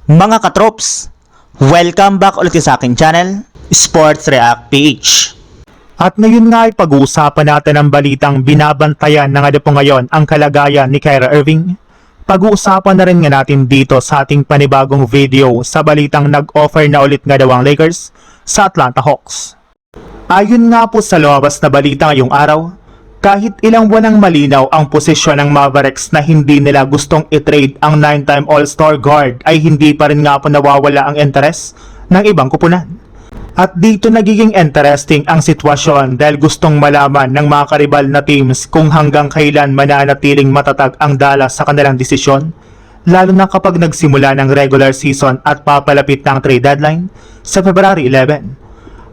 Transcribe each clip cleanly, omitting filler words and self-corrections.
Mga katrops, welcome back ulit sa aking channel, Sports React PH. At ngayon nga ay pag-uusapan natin ang balitang binabantayan na nga po ngayon ang kalagayan ni Kyrie Irving. Pag-uusapan na rin nga natin dito sa ating panibagong video sa balitang nag-offer na ulit nga daw ang Lakers sa Atlanta Hawks. Ayon nga po sa lumabas na balita ngayong araw, kahit ilang buwan ang malinaw ang posisyon ng Mavericks na hindi nila gustong i-trade ang 9-time All-Star guard ay hindi pa rin nga po nawawala ang interes ng ibang kupunan. At dito nagiging interesting ang sitwasyon dahil gustong malaman ng mga karibal na teams kung hanggang kailan mananatiling matatag ang Dallas sa kanilang desisyon, lalo na kapag nagsimula ng regular season at papalapit ng trade deadline sa February 11.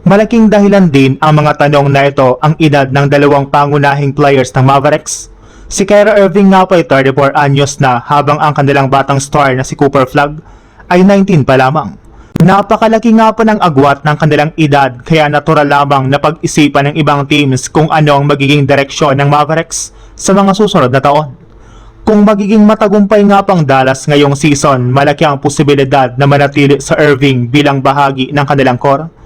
Malaking dahilan din ang mga tanong na ito ang edad ng dalawang pangunahing players ng Mavericks. Si Kyrie Irving nga po ay 34 anyos na habang ang kanilang batang star na si Cooper Flagg ay 19 pa lamang. Napakalaki nga po ng agwat ng kanilang edad kaya natural lamang na pag-isipan ng ibang teams kung ano ang magiging direksyon ng Mavericks sa mga susunod na taon. Kung magiging matagumpay nga pang Dallas ngayong season, malaki ang posibilidad na manatili sa Irving bilang bahagi ng kanilang core.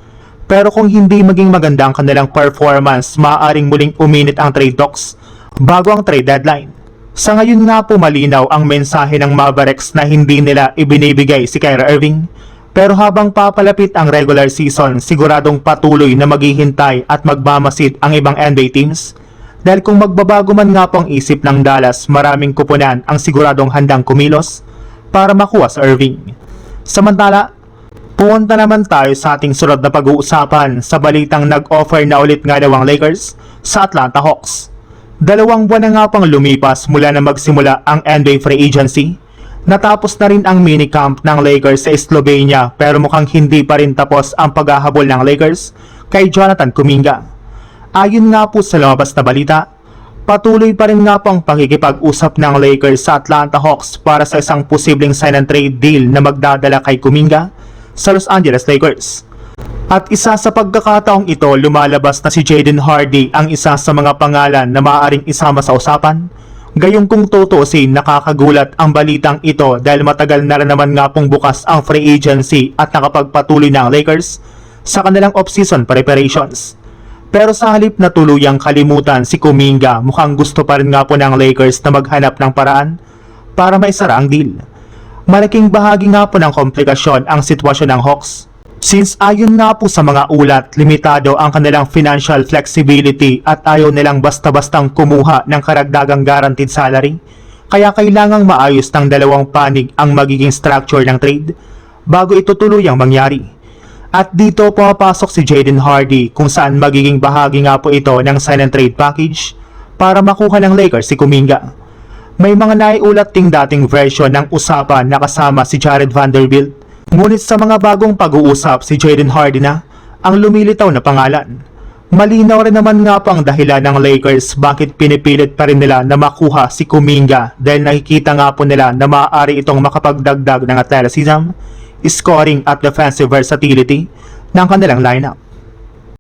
Pero kung hindi maging maganda ang kanilang performance, maaaring muling uminit ang trade talks bago ang trade deadline. Sa ngayon nga po malinaw ang mensahe ng Mavericks na hindi nila ibinibigay si Kyrie Irving. Pero habang papalapit ang regular season, siguradong patuloy na maghihintay at magmamasid ang ibang NBA teams. Dahil kung magbabago man nga po ang isip ng Dallas, maraming kupunan ang siguradong handang kumilos para makuha sa Irving. Samantala, punta naman tayo sa ating sunod na pag-uusapan sa balitang nag-offer na ulit nga daw ang Lakers sa Atlanta Hawks. 2 buwan na nga pang lumipas mula na magsimula ang NBA free agency. Natapos na rin ang minicamp ng Lakers sa Slovenia pero mukhang hindi pa rin tapos ang paghahabol ng Lakers kay Jonathan Kuminga. Ayon nga po sa lumabas na balita, patuloy pa rin nga po ang pakikipag-usap ng Lakers sa Atlanta Hawks para sa isang posibleng sign and trade deal na magdadala kay Kuminga sa Los Angeles Lakers. At isa sa pagkakataong ito, lumalabas na si Jaden Hardy ang isa sa mga pangalan na maaaring isama sa usapan. Gayong kung tutuusin, nakakagulat ang balitang ito dahil matagal na rin naman nga pong bukas ang free agency at nakapagpatuloy na ang Lakers sa kanilang off-season preparations. Pero sa halip na tuluyang kalimutan si Kuminga, mukhang gusto pa rin nga po ng Lakers na maghanap ng paraan para maisara ang deal. Malaking bahagi nga po ng komplikasyon ang sitwasyon ng Hawks. Since ayon nga po sa mga ulat, limitado ang kanilang financial flexibility at ayaw nilang basta-bastang kumuha ng karagdagang guaranteed salary, kaya kailangang maayos ng dalawang panig ang magiging structure ng trade bago ito tuluyang mangyari. At dito pumapasok si Jaden Hardy kung saan magiging bahagi nga po ito ng sign and trade package para makuha ng Lakers si Kuminga. May mga naiulat ding dating version ng usapan na kasama si Jared Vanderbilt. Ngunit sa mga bagong pag-uusap si Jaden Hardy na ang lumilitaw na pangalan. Malinaw rin naman nga po ang dahilan ng Lakers bakit pinipilit pa rin nila na makuha si Kuminga dahil nakikita nga po nila na maaari itong makapagdagdag ng athleticism, scoring at defensive versatility ng kanilang lineup.